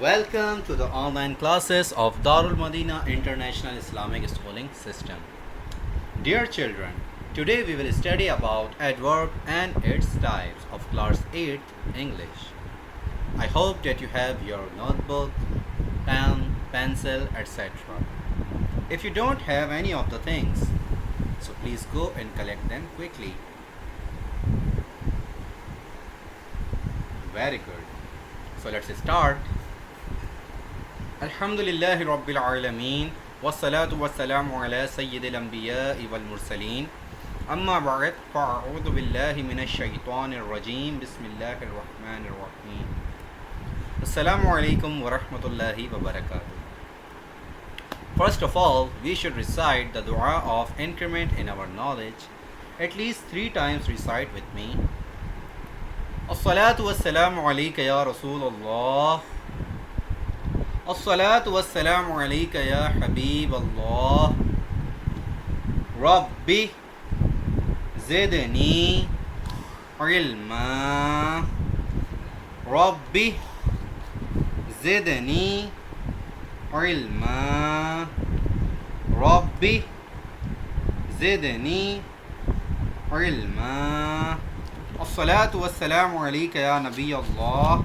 Welcome to the online classes of Darul Madina International Islamic Schooling System. Dear children, today we will study about adverb and its types of class 8 English. I hope that you have your notebook, pen, pencil, etc. If you don't have any of the things, so please go and collect them quickly. Very good. So let's start. Alhamdulillahi Rabbil Alameen Wassalatu wassalamu ala Sayyidil Anbiya'i wal Mursaleen Amma ba'd fa'a'udhu billahi minash shaitanir rajim Bismillahir Rahmanir Rahim Assalamu alaikum wa rahmatullahi wa barakatuh. First of all, we should recite the dua of increment in our knowledge. At least 3 times recite with me. As-salatu wassalamu alayka ya Rasulullah. As-salatu wassalamu alayka ya Habib Allah. Rabbi zidni ilma. Rabbi zidni ilma. Rabbi zidni ilma. As-salatu wassalamu alayka ya Nabi Allah.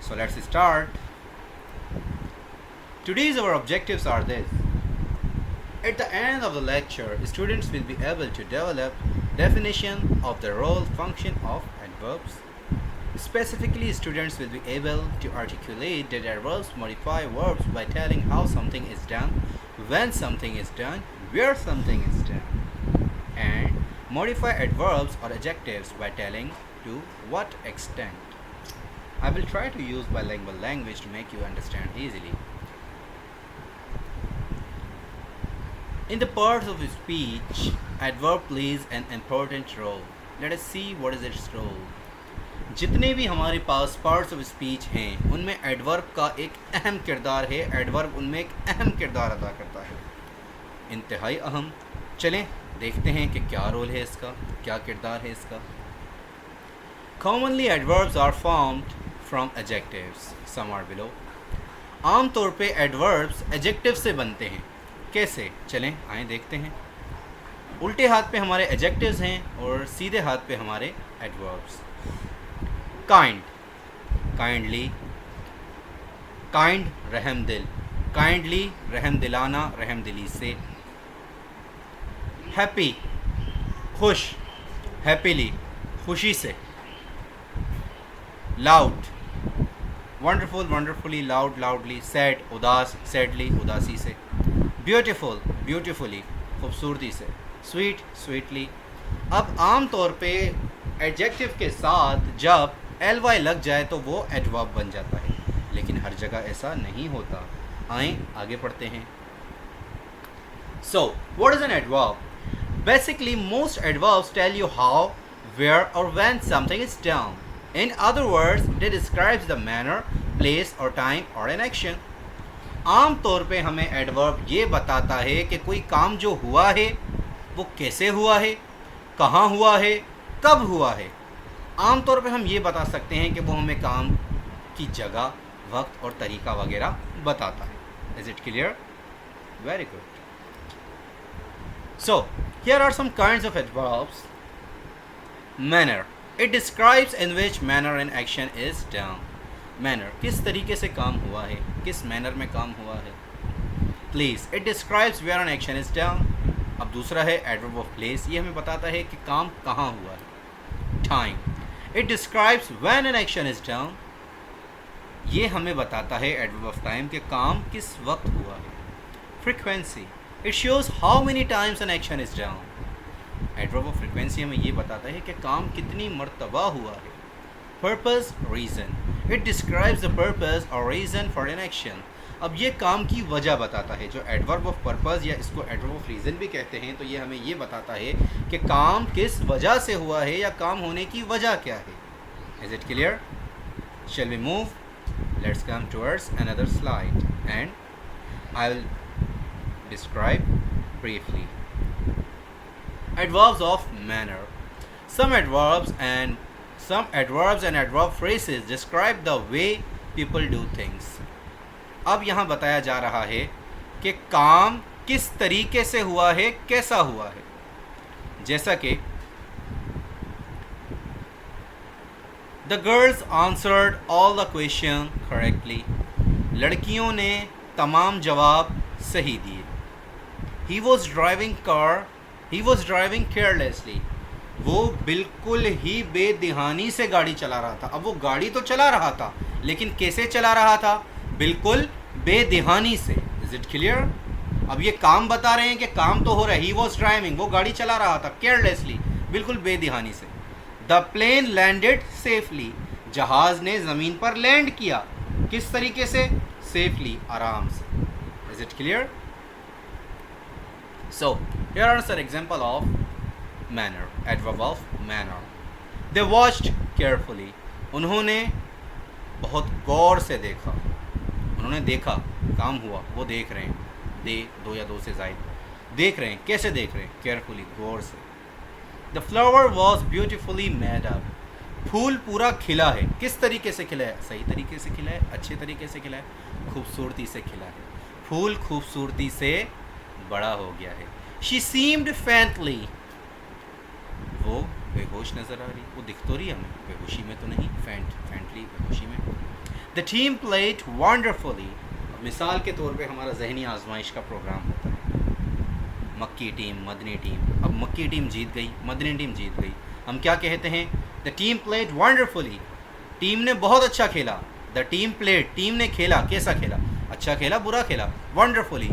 So let's start. Today's our objectives are this. At the end of the lecture, students will be able to develop definition of the role function of adverbs. Specifically, students will be able to articulate that adverbs modify verbs by telling how something is done, when something is done, where something is done, and modify adverbs or adjectives by telling to what extent. I will try to use bilingual language to make you understand easily. In the parts of speech, adverb plays an important role. Let us see what is its role. जितने भी हमारे पास parts of speech हैं उनमें adverb का एक अहम किरदार है. एडवर्ब उनमें एक अहम किरदार अदा करता है, इंतहाई अहम. चलें देखते हैं कि क्या रोल है इसका, क्या किरदार है इसका. Commonly adverbs are formed from adjectives. Some are below. आम तौर पे एडवर्ब्स एडजेक्टिव से बनते हैं. कैसे? चलें आए देखते हैं. उल्टे हाथ पे हमारे एडजेक्टिव्स हैं और सीधे हाथ पे हमारे एडवर्ब्स. Kind, kindly. काइंड रहमदिल, काइंडली रहम दिलाना, रहम दिली से. हैप्पी खुश, हैप्पीली खुशी से. Loud wonderful, wonderfully. Loud loudly. Sad उदास, सैडली उदासी से. ब्यूटीफुल ब्यूटीफुली खूबसूरती से. Sweet sweetly. अब आम तौर पे एडजेक्टिव के साथ जब ly लग जाए तो वो एडवर्ब बन जाता है, लेकिन हर जगह ऐसा नहीं होता. आए आगे पढ़ते हैं. So, what is an adverb? Basically, most adverbs tell you how, where or when something is done. In other words, they describes the manner, place or time or an action. आम तौर पे हमें एडवर्ब ये बताता है कि कोई काम जो हुआ है वो कैसे हुआ है, कहाँ हुआ है, कब हुआ है. आम तौर पे हम ये बता सकते हैं कि वो हमें काम की जगह, वक्त और तरीका वगैरह बताता है. Is it clear? Very good. So, here are some kinds of adverbs. Manner. It describes in which manner an action is done. Manner. किस तरीके से काम हुआ है, किस manner में काम हुआ है. Place. It describes where an action is done. अब दूसरा है adverb of place. ये हमें बताता है कि काम कहाँ हुआ है. Time. It describes when an action is done. ये हमें बताता है adverb of time कि काम किस वक्त हुआ है. Frequency. It shows how many times an action is done. Adverb of frequency हमें ये बताता है कि काम कितनी मर्तबा हुआ है. Purpose, reason. It describes the purpose or reason for an action. अब ये काम की वजह बताता है. जो adverb of purpose या इसको adverb of reason भी कहते हैं, तो ये हमें ये बताता है कि काम किस वजह से हुआ है या काम होने की वजह क्या है. Is it clear? Shall we move? Let's come towards another slide and I will describe briefly. Adverbs of manner. Some adverbs and adverb phrases describe the way people do things. अब यहाँ बताया जा रहा है कि काम किस तरीके से हुआ है, कैसा हुआ है. जैसा कि The girls answered all the question correctly. लड़कियों ने तमाम जवाब सही दिए. He was driving carelessly. वो बिल्कुल ही बेध्यानी से गाड़ी चला रहा था. अब वो गाड़ी तो चला रहा था, लेकिन कैसे चला रहा था? बिल्कुल बेध्यानी से. Is it clear? अब ये काम बता रहे हैं कि काम तो हो रहा है. He was driving, वो गाड़ी चला रहा था. Carelessly, बिल्कुल बेध्यानी से. The plane landed safely. जहाज ने ज़मीन पर लैंड किया. किस तरीके से? Safely, आराम से. Is it clear? So, here are some example of manner, adverb of manner. They watched carefully. उन्होंने बहुत गौर से देखा. उन्होंने देखा, काम हुआ, वो देख रहे हैं. दो या दो से ज़ायद देख रहे हैं. कैसे देख रहे हैं? केयरफुली, गौर से. The flower was beautifully made up. फूल पूरा खिला है. किस तरीके से खिला है? सही तरीके से खिला है, अच्छे तरीके से खिला है, खूबसूरती से खिला है. फूल खूबसूरती से बड़ा हो गया है. She seemed faintly. वो बेहोश नज़र आ रही. वो दिख तो रही हमें, बेहोशी में तो नहीं. faintly, बेहोशी में. The team played wonderfully. मिसाल के तौर पे हमारा जहनी आजमाइश का प्रोग्राम होता है. मक्की टीम, मदनी टीम. अब मक्की टीम जीत गई, मदनी टीम जीत गई. हम क्या कहते हैं? The team played wonderfully. Team ने बहुत अच्छा खेला. द टीम प्लेड, टीम ने खेला. कैसा खेला? अच्छा खेला, बुरा खेला? वंडरफुली,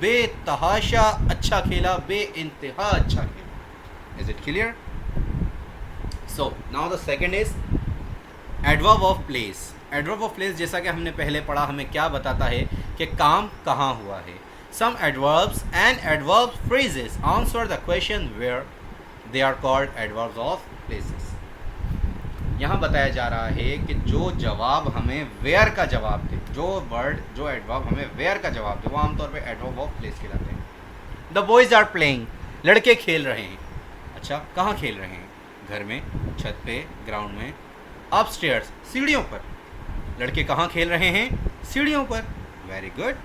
बेतहाशा अच्छा खेला, बे इंतहा अच्छा खेला. Is it clear? So now the second is adverb of place. Adverb of place जैसा कि हमने पहले पढ़ा, हमें क्या बताता है कि काम कहाँ हुआ है. Some adverbs and adverb phrases answer the question where. They are called adverbs of places. यहाँ बताया जा रहा है कि जो जवाब हमें where का जवाब दे, जो वर्ड, जो एडवर्ब हमें where का जवाब दे, वो आमतौर पे adverb of place कहलाते हैं. The boys are playing. लड़के खेल रहे हैं. अच्छा, कहाँ खेल रहे हैं? घर में, छत पे, ग्राउंड में. Upstairs, सीढ़ियों पर. लड़के कहाँ खेल रहे हैं? सीढ़ियों पर. Very good.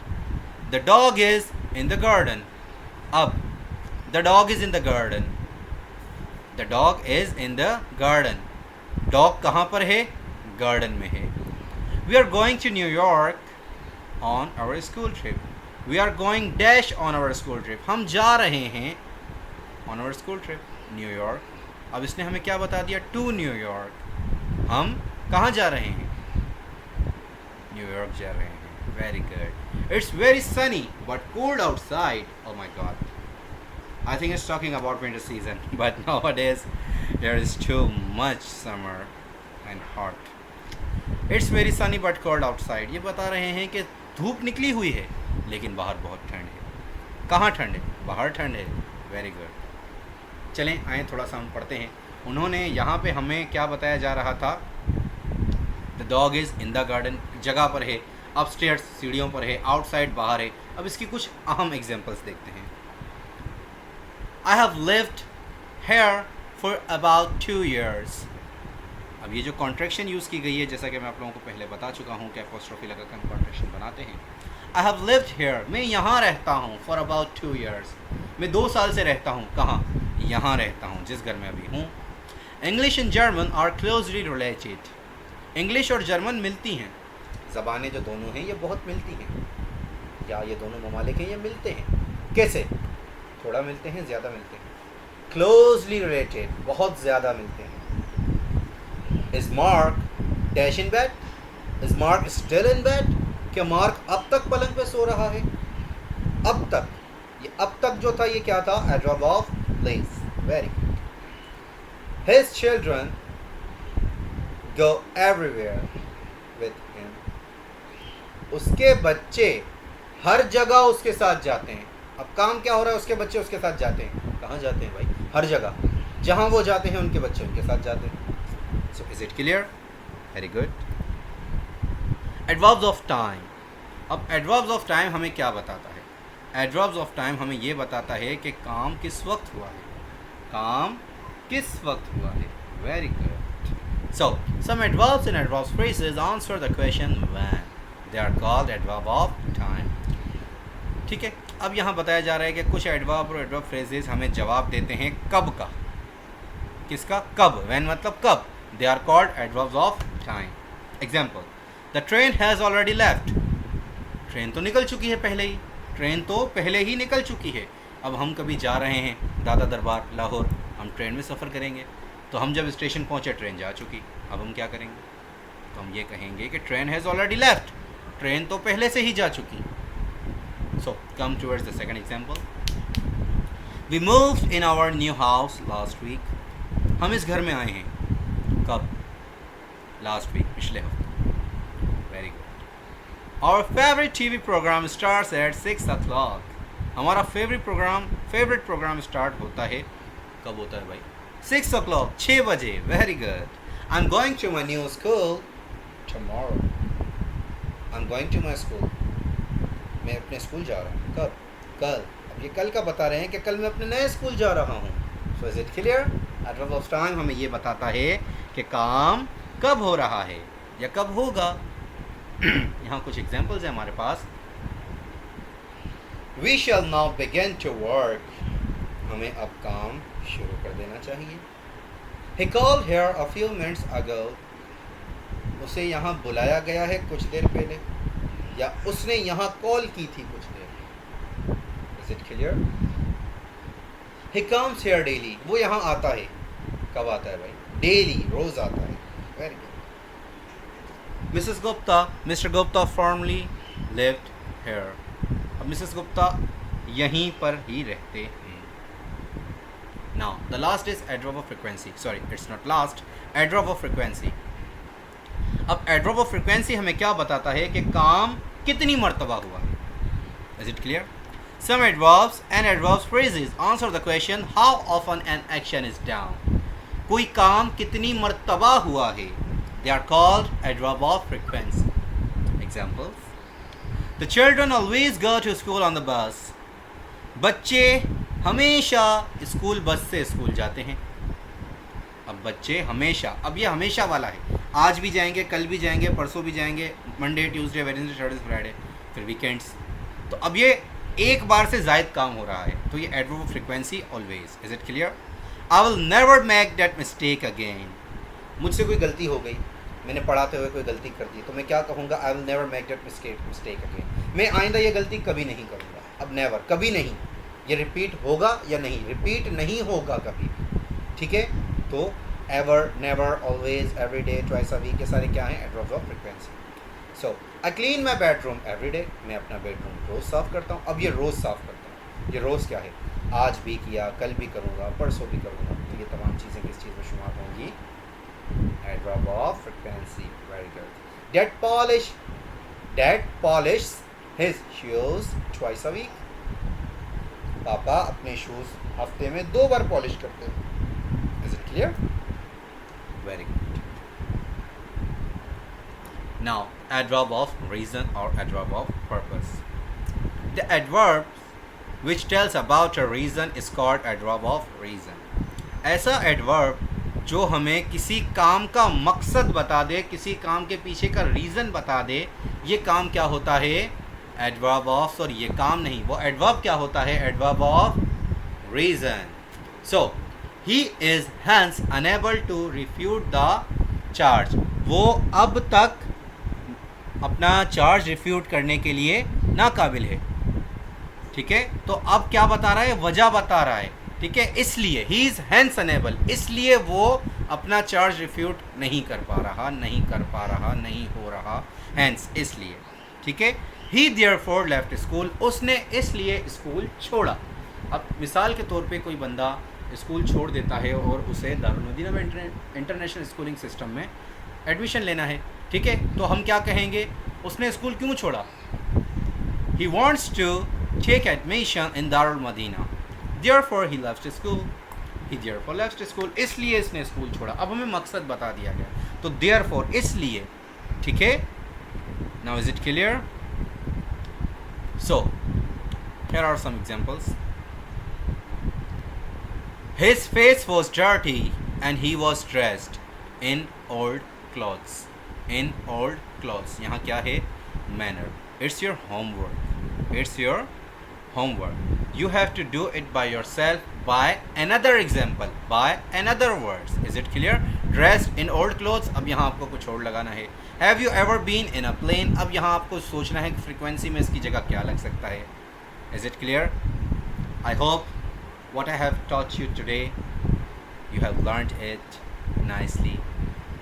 The dog is in the garden. अब the dog is in the garden. The dog is in the garden. Dog कहाँ पर है? Garden में है. We are going to New York on our school trip. We are going dash on our school trip. हम जा रहे हैं on our school trip, New York. अब इसने हमें क्या बता दिया? To New York. हम कहाँ जा रहे हैं? न्यूयॉर्क जा रहे हैं. Very good. It's very sunny but cold outside. Oh my God. I think it's talking about winter season, but nowadays there is too much summer and hot. It's very sunny but cold outside. ये बता रहे हैं कि धूप निकली हुई है, लेकिन बाहर बहुत ठंड है. कहाँ ठंड है? बाहर ठंड है. Very good. चलें आए थोड़ा सा हम पढ़ते हैं. उन्होंने यहाँ पे हमें क्या बताया जा रहा था? The dog is in the garden. जगह पर है. अपस्टेयर्स सीढ़ियों पर है. आउटसाइड बाहर है. अब इसकी कुछ अहम एग्जांपल्स देखते हैं. I have lived here for about 2 years. अब ये जो कॉन्ट्रैक्शन यूज़ की गई है, जैसा कि मैं आप लोगों को पहले बता चुका हूँ कि एपोस्ट्रोफी लगाकर हम कॉन्ट्रैक्शन बनाते हैं. I have lived here. मैं यहाँ रहता हूँ. For about 2 years. मैं 2 साल से रहता हूँ. कहाँ? यहाँ रहता हूँ, जिस घर में अभी हूँ. English and German are closely related. English और जर्मन मिलती हैं. ज़बानें जो दोनों हैं ये बहुत मिलती हैं, या ये दोनों ममालिक हैं, ये मिलते हैं. कैसे? थोड़ा मिलते हैं, ज़्यादा मिलते हैं. क्लोजली रिलेटेड, बहुत ज़्यादा मिलते हैं. Is mark dash in bed? Is mark still in bed? क्या मार्क अब तक पलंग पे सो रहा है? अब तक, ये अब तक जो था ये क्या था? Adverb of place. Very good. His children go everywhere with him. उसके बच्चे हर जगह उसके साथ जाते हैं. अब काम क्या हो रहा है? उसके बच्चे उसके साथ जाते हैं. कहाँ जाते हैं भाई? हर जगह. जहाँ वो जाते हैं उनके बच्चे उनके साथ जाते हैं. So is it clear? Very good. Adverbs of time. अब adverbs of time हमें क्या बताता है? Adverbs of time हमें ये बताता है कि काम किस वक्त हुआ है. काम किस वक्त हुआ है? Very good. So, some adverbs and adverb phrases answer the question when. They are called adverb of time. ठीक है, अब यहाँ बताया जा रहा है कि कुछ एडवर्ब और एडवर्ब फ्रेजेस हमें जवाब देते हैं कब का. किसका? कब. when मतलब कब. They are called adverbs of time. Example: The train has already left. Train तो निकल चुकी है पहले ही. ट्रेन तो पहले ही निकल चुकी है. अब हम कभी जा रहे हैं दादा दरबार लाहौर, हम ट्रेन में सफ़र करेंगे, तो हम जब स्टेशन पहुंचे ट्रेन जा चुकी. अब हम क्या करेंगे? तो हम ये कहेंगे कि train has already left. Train तो पहले से ही जा चुकी. So come towards the second example. We moved in our new house last week. हम इस घर में आए हैं. कब? लास्ट वीक, पिछले हफ्ते. Very good. Our favourite TV programme starts at 6 o'clock. हमारा फेवरेट प्रोग्राम स्टार्ट होता है, कब होता है भाई? 6 o'clock, 6 बजे. Very good. I am going to my new school tomorrow. I am going to my school. मैं अपने स्कूल जा रहा हूँ. कब? कल. अब ये कल का बता रहे हैं कि कल मैं अपने नए स्कूल जा रहा हूँ. So is it clear? Adverb of time हमें ये बताता है कि काम कब हो रहा है या कब होगा. यहाँ कुछ एग्जाम्पल्स हैं हमारे पास. We shall now begin to work. हमें अब काम शुरू कर देना चाहिए. He called here a few minutes ago. उसे यहाँ बुलाया गया है कुछ देर पहले, या उसने यहाँ कॉल की थी कुछ देर. Is it clear? He comes here daily. वो यहाँ आता है. कब आता है भाई? Daily, रोज आता है. Very good. Mr. Gupta formerly lived here. अब मिसेस गुप्ता यहीं पर ही रहते हैं. Now the last is adverb of frequency. Sorry, it's not last. Adverb of frequency. अब एडवर्ब ऑफ फ्रीक्वेंसी हमें क्या बताता है कि काम कितनी मर्तबा हुआ है. Is it clear? Some adverbs and adverbs phrases answer the question how often an action is done. कोई काम कितनी मर्तबा हुआ है. They are called adverb of frequency. Examples: The children always go to school on the bus. बच्चे हमेशा school bus से school जाते हैं. अब बच्चे हमेशा, अब ये हमेशा वाला है. आज भी जाएंगे, कल भी जाएंगे, परसों भी जाएंगे, Monday, Tuesday, Wednesday, Thursday, Friday, फिर वीकेंड्स. तो अब ये एक बार से ज़ायद काम हो रहा है, तो ये adverb of frequency always. Is it clear? I will never make that mistake again. मुझसे कोई गलती हो गई, मैंने पढ़ाते हुए कोई गलती कर दी, तो मैं क्या कहूँगा? I will never make that mistake again. मैं आइंदा ये गलती कभी नहीं करूँगा. अब नेवर, कभी नहीं. ये रिपीट होगा या नहीं? रिपीट नहीं होगा कभी भी. ठीक है? तो ever, never, always, every day, twice a week, ये सारे क्या हैं? Adverbs of frequency. So I clean my bedroom every day. मैं अपना बेडरूम रोज़ साफ़ करता हूँ. अब ये रोज़ साफ़ करता हूँ, ये रोज़ क्या है? आज भी किया, कल भी करूँगा, परसों भी करूँगा. तो ये तमाम चीज़ें किस चीज़ में शुमार होंगी? Adverb of frequency. Very good. Dad polishes his shoes twice a week. पापा अपने शूज हफ्ते में 2 बार पॉलिश करते हैं. Is it clear? Very good. Now, adverb of reason or adverb of purpose. The adverb which tells about a reason is called adverb of reason. ऐसा adverb जो हमें किसी काम का मकसद बता दे, किसी काम के पीछे का रीज़न बता दे, ये काम क्या होता है? एडवर्ब ऑफ, और ये काम नहीं, वो एडवर्ब क्या होता है? Adverb of reason. So he is hence unable to refute the charge. वो अब तक अपना चार्ज रिफ्यूट करने के लिए नाकाबिल है. ठीक है? तो अब क्या बता रहा है? वजह बता रहा है. ठीक है? इसलिए ही इज़ हैंस अनेबल, इसलिए वो अपना चार्ज रिफ्यूट नहीं कर पा रहा, नहीं हो रहा. हैंस, इसलिए. ठीक है? ही देयरफॉर लेफ्ट स्कूल, उसने इसलिए स्कूल छोड़ा. अब मिसाल के तौर पे कोई बंदा स्कूल छोड़ देता है और उसे दारुल मदीना में इंटरनेशनल स्कूलिंग सिस्टम में एडमिशन लेना है. ठीक है? तो हम क्या कहेंगे? उसने स्कूल क्यों छोड़ा? He wants to take admission in Darul Madina. Therefore he left school. He therefore left school. इसलिए इसने स्कूल छोड़ा. अब हमें मकसद बता दिया गया, तो therefore, इसलिए. ठीक है? Now is it clear? So here are some examples. His face was dirty and he was dressed in old clothes. In old clothes. यहाँ क्या है? Manner. It's your homework. It's your homework. You have to do it by yourself by another example, by another words. Is it clear? Dressed in old clothes. अब यहाँ आपको कुछ और लगाना है. Have you ever been in a plane? अब यहाँ आपको सोचना है कि फ्रीक्वेंसी में इसकी जगह क्या लग सकता है. Is it clear? I hope what I have taught you today, you have learned it nicely,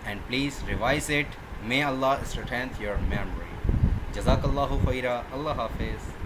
and please revise it. May Allah strengthen your memory. Jazakallahu khaira. Allah Hafiz.